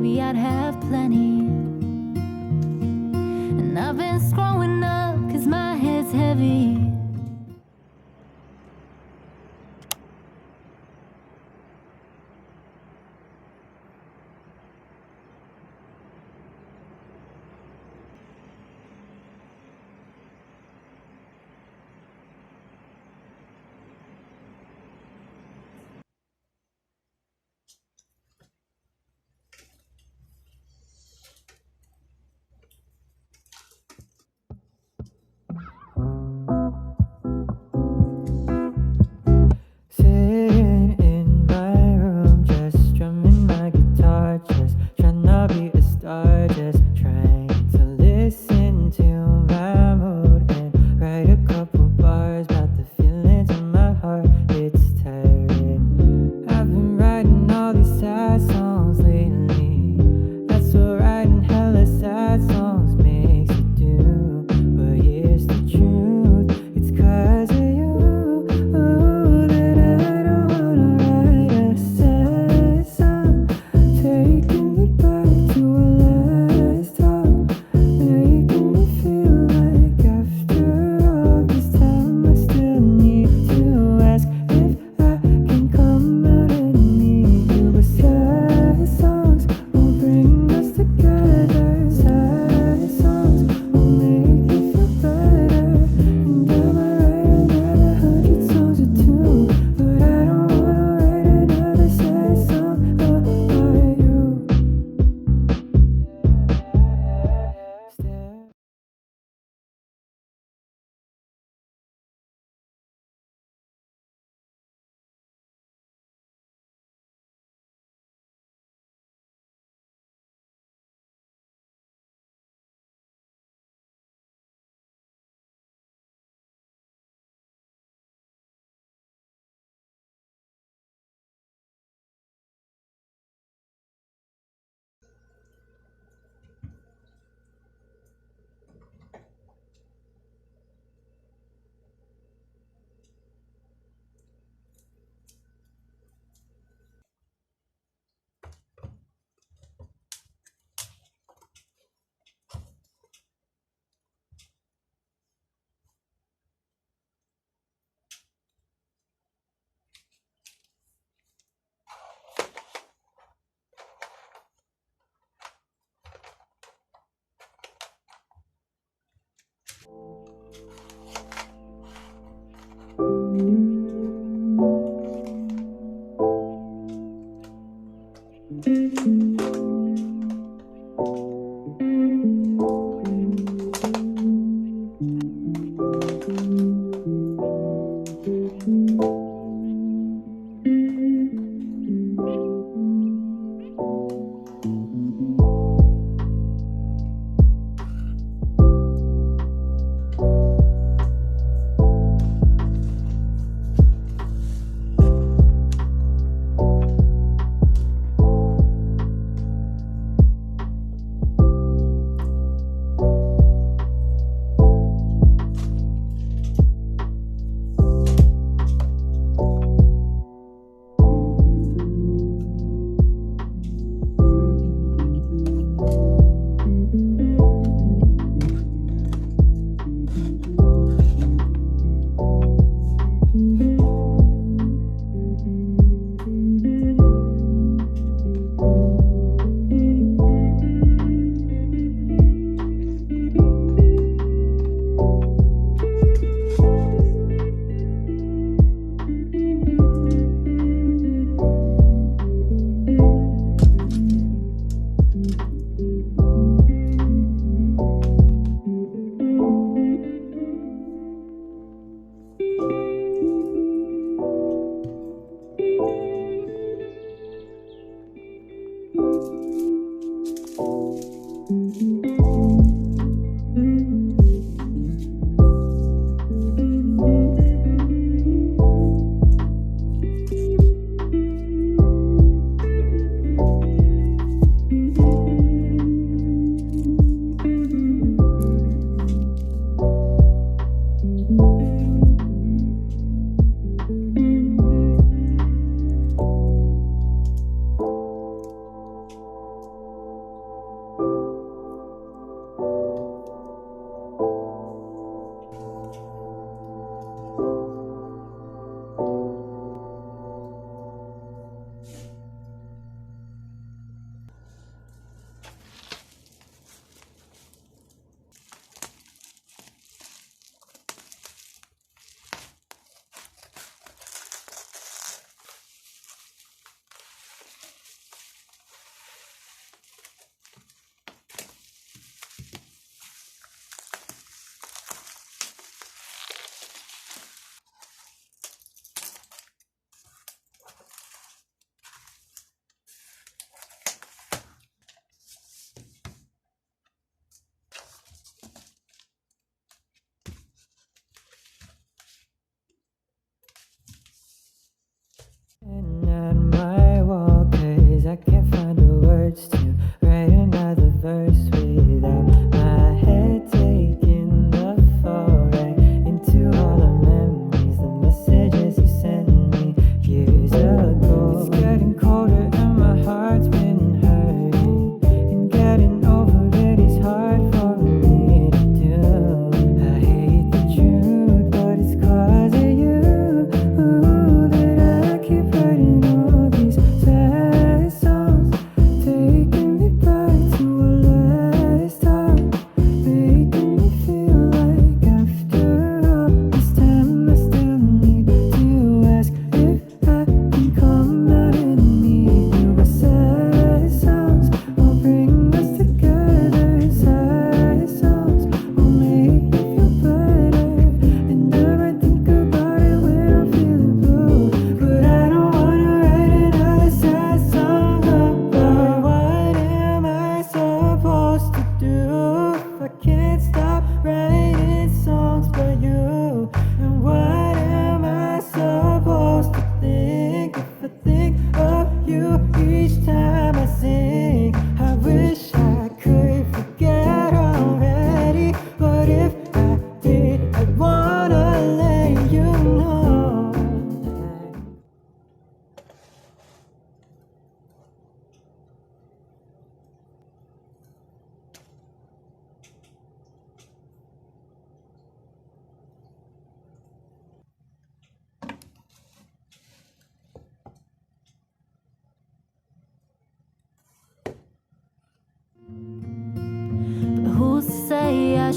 baby, I'd have plenty. And I've been scrolling up cause my head's heavy.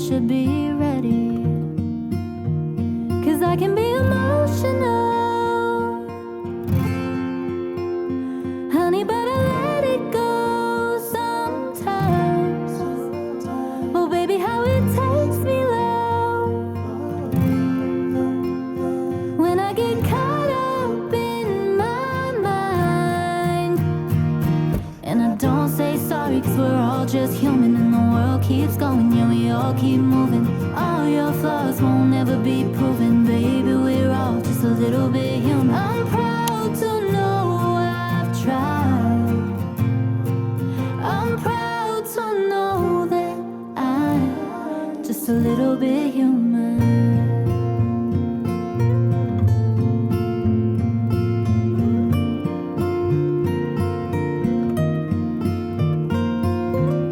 should be ready. 'Cause I can be emotional, honey, but I let it go sometimes. Oh baby, how it takes me low when I get caught up in my mind. And I don't say sorry, 'cause we're all just human, and the world keeps going, yeah, we all keep moving. All your flaws won't ever be proven, baby, we're all just a little bit human. I'm proud to know I've tried. I'm proud to know that I'm just a little bit human.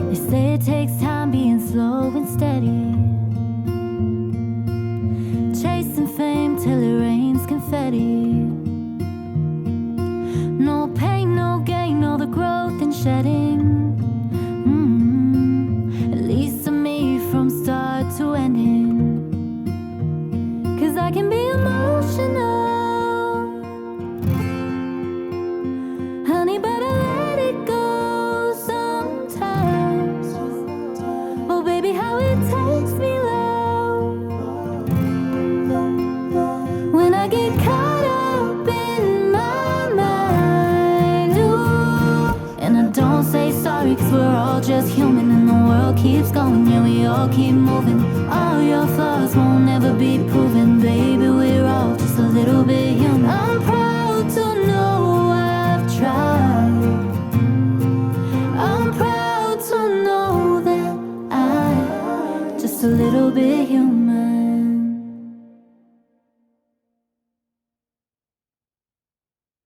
They say it takes time being slow and steady, chasing fame till it rains confetti. No pain, no gain, all the growth and shedding. At least to me from start to ending. 'Cause I can be emotional, honey, but I let it go sometimes. Oh baby, how it takes me low when I get caught up in my mind. Ooh. And I don't say sorry, 'cause we're all just human, and the world keeps going, yeah, we all keep moving. All your flaws won't ever be proven, baby, we're all just a little bit human. I'm proud to know I've tried. I'm proud to know that I'm just a little bit human.